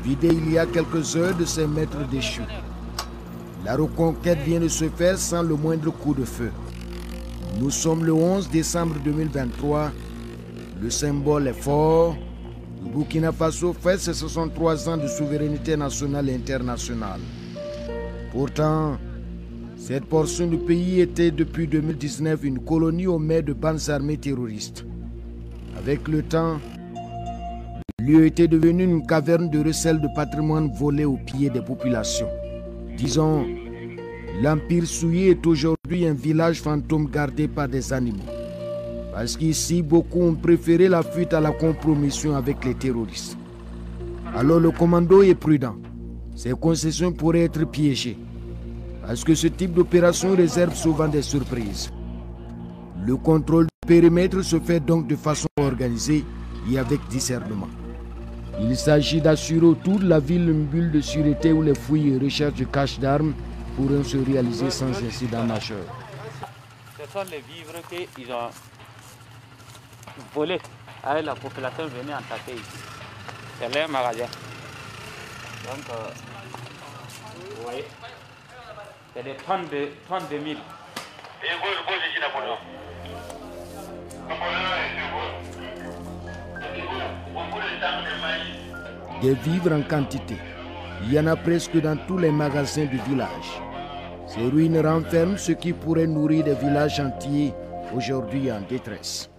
vidé il y a quelques heures de ses maîtres déchus. La reconquête vient de se faire sans le moindre coup de feu. Nous sommes le 11 décembre 2023. Le symbole est fort. Le Burkina Faso fête ses 63 ans de souveraineté nationale et internationale. Pourtant, cette portion du pays était depuis 2019 une colonie aux mains de bandes armées terroristes. Avec le temps, le lieu était devenu une caverne de recel de patrimoine volé aux pieds des populations. Disons, l'Empire souillé est aujourd'hui un village fantôme gardé par des animaux. Parce qu'ici, beaucoup ont préféré la fuite à la compromission avec les terroristes. Alors le commando est prudent. Ces concessions pourraient être piégées. Parce que ce type d'opération réserve souvent des surprises. Le contrôle du périmètre se fait donc de façon organisée et avec discernement. Il s'agit d'assurer autour de la ville une bulle de sûreté où les fouilles et recherches de caches d'armes pourront se réaliser sans incident majeur. Ce sont les vivres qu'ils ont volés avec la population venue attaquer ici. C'est leur magasin. Donc, vous voyez, c'est des tonnes de mille. Des vivres en quantité. Il y en a presque dans tous les magasins du village. Ces ruines renferment ce qui pourrait nourrir des villages entiers aujourd'hui en détresse.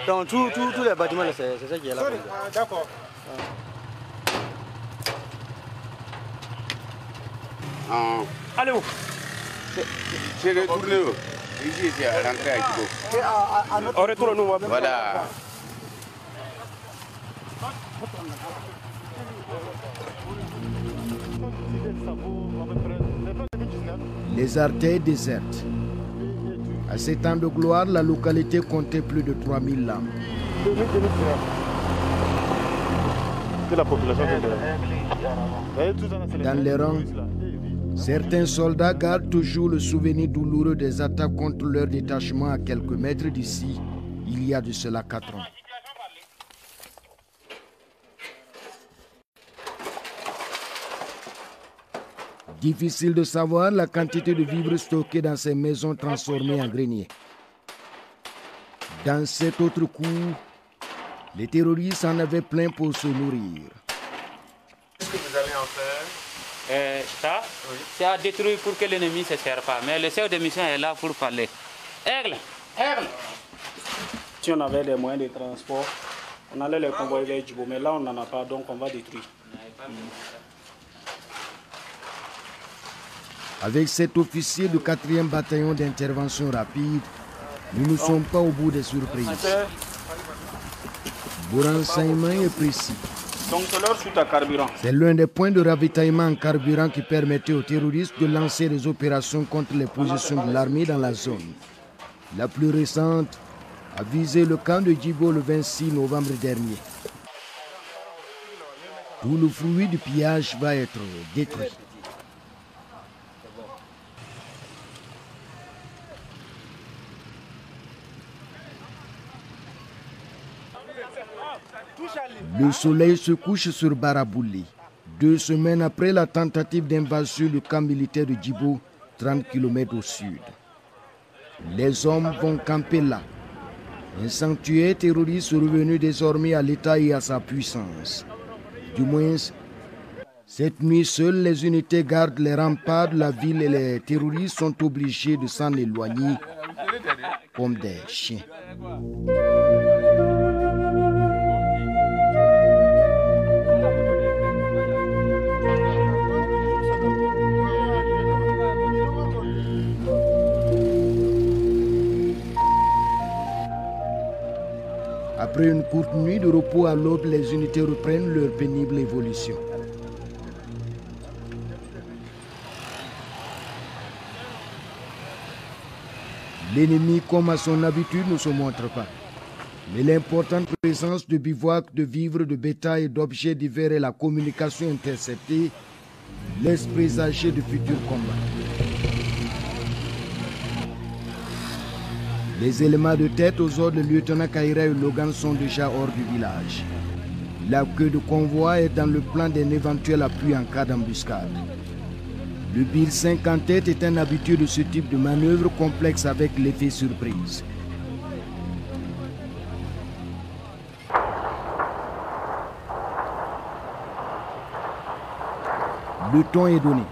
Donc tous les bâtiments, c'est ça qui est là. D'accord. Allez où? C'est retourné. Ici, c'est rentré à Djibo. On retourne nous. Voilà. Les artères désertes. À ces temps de gloire, la localité comptait plus de 3000 lames. Dans les rangs, certains soldats gardent toujours le souvenir douloureux des attaques contre leur détachement à quelques mètres d'ici, il y a de cela 4 ans. Difficile de savoir la quantité de vivres stockés dans ces maisons transformées en greniers. Dans cet autre coup, les terroristes en avaient plein pour se nourrir. Qu'est-ce que vous allez en faire? Ça, oui, c'est à détruire pour que l'ennemi ne se serve pas. Mais le chef de mission est là pour parler. Aigle! Aigle! Si on avait des moyens de transport, on allait les convoyer vers Djibo. Mais là, on n'en a pas, donc on va détruire. Avec cet officier du 4e bataillon d'intervention rapide, nous ne sommes pas au bout des surprises. Vos renseignements est précis. Donc c'est leur suite à carburant. C'est l'un des points de ravitaillement en carburant qui permettait aux terroristes de lancer des opérations contre les positions de l'armée dans la zone. La plus récente a visé le camp de Djibo le 26 novembre dernier. Tout le fruit du pillage va être détruit. Le soleil se couche sur Barabouli, 2 semaines après la tentative d'invasion du camp militaire de Djibo, 30 km au sud. Les hommes vont camper là. Un sanctuaire terroriste revenu désormais à l'État et à sa puissance. Du moins, cette nuit, seules les unités gardent les remparts de la ville et les terroristes sont obligés de s'en éloigner comme des chiens. Après une courte nuit de repos à l'aube, les unités reprennent leur pénible évolution. L'ennemi, comme à son habitude, ne se montre pas. Mais l'importante présence de bivouacs, de vivres, de bétail et d'objets divers et la communication interceptée laissent présager de futurs combats. Les éléments de tête aux ordres du lieutenant Kaira et Logan sont déjà hors du village. La queue de convoi est dans le plan d'un éventuel appui en cas d'embuscade. Le Bill 5 en tête est un habitué de ce type de manœuvre complexe avec l'effet surprise. Le ton est donné.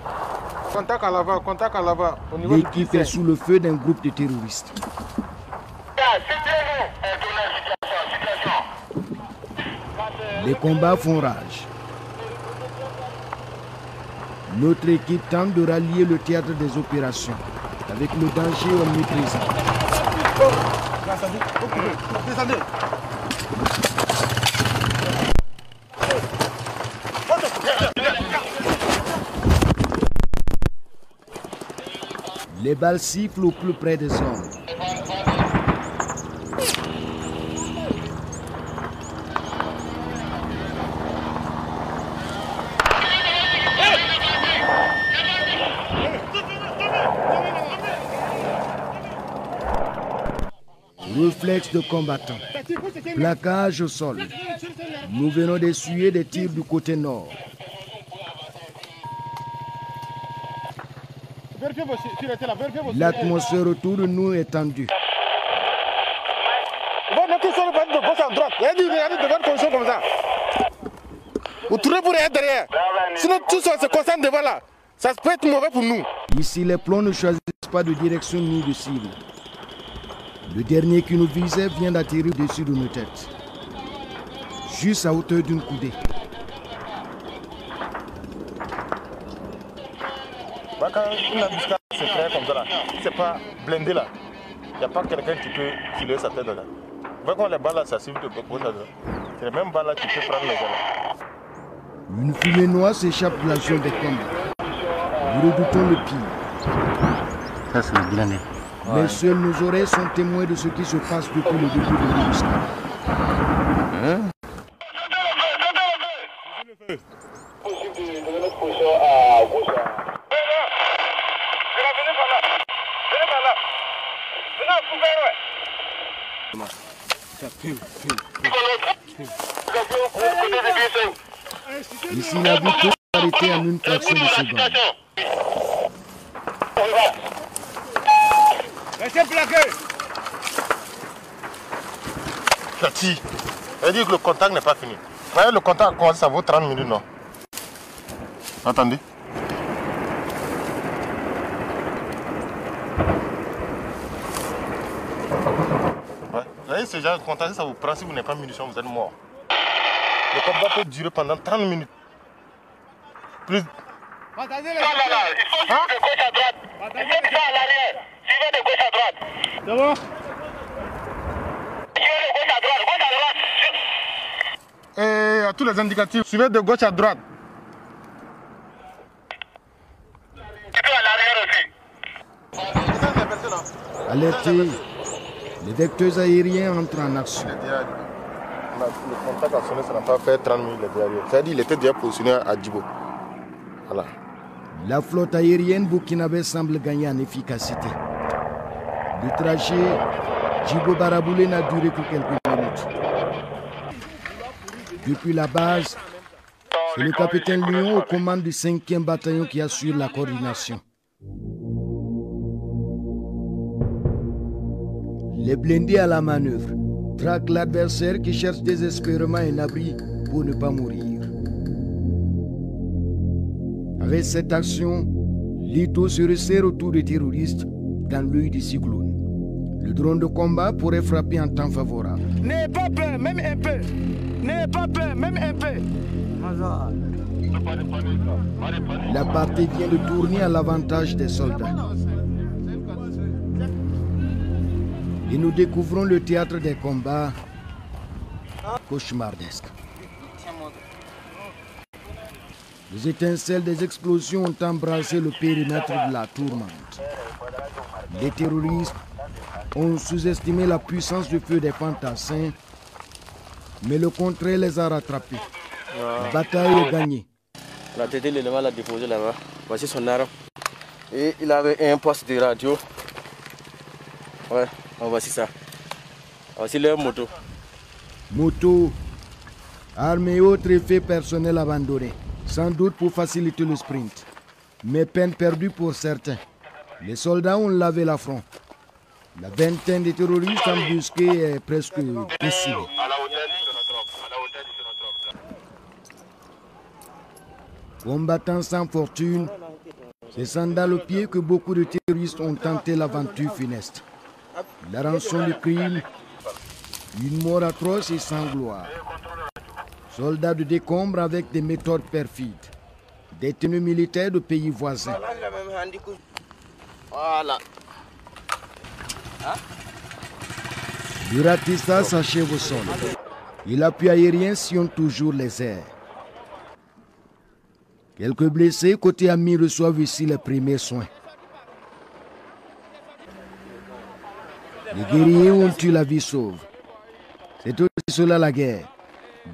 Contact en avant, contact en avant. L'équipe est sous le feu d'un groupe de terroristes. Les combats font rage. Notre équipe tente de rallier le théâtre des opérations avec le danger omniprésent. Les balles sifflent au plus près des hommes. Réflexe de combattants. Plaquage au sol. Nous venons d'essuyer des tirs du côté nord. L'atmosphère autour de nous est tendue. Vous tournez pour être derrière. Sinon, tout ça se concentre devant là. Ça peut être mauvais pour nous. Ici, les plombs ne choisissent pas de direction ni de cible. Le dernier qui nous visait vient d'atterrir au-dessus de nos têtes. Juste à hauteur d'une coudée. Quand une embuscade se crée comme ça, là, c'est pas blindé là. Il n'y a pas quelqu'un qui peut filer sa tête là. Quand les balles là, ça suit de gauche à droite. C'est les mêmes balles là qui peuvent prendre les gens. Une fumée noire s'échappe de la zone des combats. Nous redoutons le pire. Ça, c'est le blindé. Mais seuls nos oreilles sont témoins de ce qui se passe depuis le début de l'embuscade. Ici, la vie peut s'arrêter en une fraction de seconde. Restez plaqué. Petit, elle dit que le contact n'est pas fini. Vous voyez, le contact, ça vaut 30 minutes, non? Attendez. Ouais. Vous voyez, ce genre de contact, ça vous prend. Si vous n'avez pas de munitions, vous êtes mort. Le combat peut durer pendant 30 minutes. Plus. Attendez, il faut suivre de gauche à droite. Il faut pas à l'arrière. Suivez de gauche à droite. C'est bon? Suivez de gauche à droite. Gauche à droite. Et à tous les indicatifs, suivez de gauche à droite. Suivez à l'arrière aussi. Alertés, les vecteurs aériens entrent en action. Le contact a sonné, ça n'a pas fait 30 minutes derrière. C'est-à-dire qu'il était déjà positionné à Djibo. Voilà. La flotte aérienne burkinabé semble gagner en efficacité. Le trajet Djibo Baraboulé n'a duré que quelques minutes. Depuis la base, c'est le capitaine Lyon aux commandes du 5e bataillon qui assure la coordination. Les blindés à la manœuvre traquent l'adversaire qui cherche désespérément un abri pour ne pas mourir. Avec cette action, l'Ito se resserre autour des terroristes dans l'œil du cyclone. Le drone de combat pourrait frapper en temps favorable. N'ayez pas peur, même un peu. N'ayez pas peur, même un peu. La partie vient de tourner à l'avantage des soldats. Et nous découvrons le théâtre des combats cauchemardesque. Les étincelles des explosions ont embrassé le périmètre de la tourmente. Les terroristes ont sous-estimé la puissance du feu des fantassins, mais le contraire les a rattrapés. La bataille est gagnée. On a traité l'élément, l'a déposé là-bas. Voici son arme. Et il avait un poste de radio. Ouais. Voici ça. Voici leur moto. Moto, armes et autres effets personnels abandonnés, sans doute pour faciliter le sprint. Mais peine perdue pour certains. Les soldats ont lavé l'affront. La vingtaine de terroristes embusqués est presque décimée. Combattant sans fortune, c'est sandales aux pieds que beaucoup de terroristes ont tenté l'aventure funeste. La rançon de crime, une mort atroce et sans gloire. Soldats de décombre avec des méthodes perfides. Détenus militaires de pays voisins. Voilà. Le ratissage s'achève au sol. Et l'appui aérien sillonne toujours les airs. Quelques blessés côté amis reçoivent ici les premiers soins. Les guerriers ont eu la vie sauve. C'est aussi cela la guerre.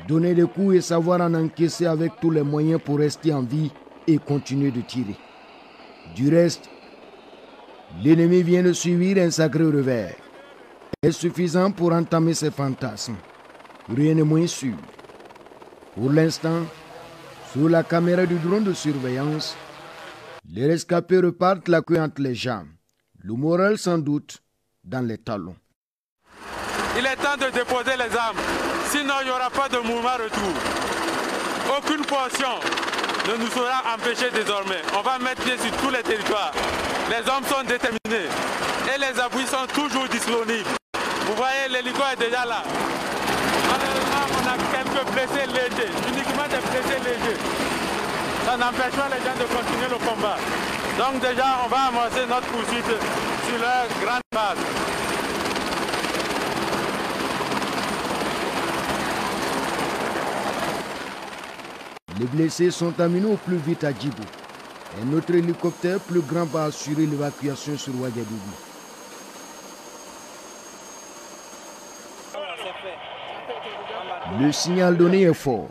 Donner des coups et savoir en encaisser avec tous les moyens pour rester en vie et continuer de tirer. Du reste, l'ennemi vient de subir un sacré revers. Est suffisant pour entamer ses fantasmes. Rien n'est moins sûr. Pour l'instant, sous la caméra du drone de surveillance, les rescapés repartent la queue entre les jambes. Le moral sans doute dans les talons. Il est temps de déposer les armes, sinon il n'y aura pas de mouvement retour. Aucune portion ne nous sera empêchée désormais. On va mettre pied sur tous les territoires. Les hommes sont déterminés et les appuis sont toujours disponibles. Vous voyez, l'hélico est déjà là. Malheureusement, on a quelques blessés légers, uniquement des blessés légers. Ça n'empêche pas les gens de continuer le combat. Donc déjà, on va amorcer notre poursuite sur leur grande base. Les blessés sont amenés au plus vite à Djibou. Un autre hélicoptère plus grand va assurer l'évacuation sur Ouagadougou. Le signal donné est fort.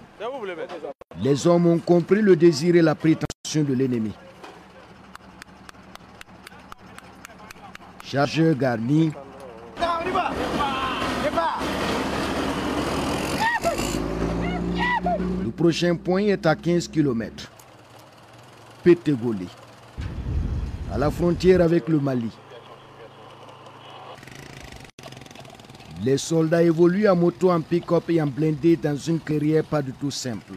Les hommes ont compris le désir et la prétention de l'ennemi. Chargeur garni. Le prochain point est à 15 km. Pétégolé, à la frontière avec le Mali. Les soldats évoluent à moto, en pick-up et en blindé dans une clairière pas du tout simple.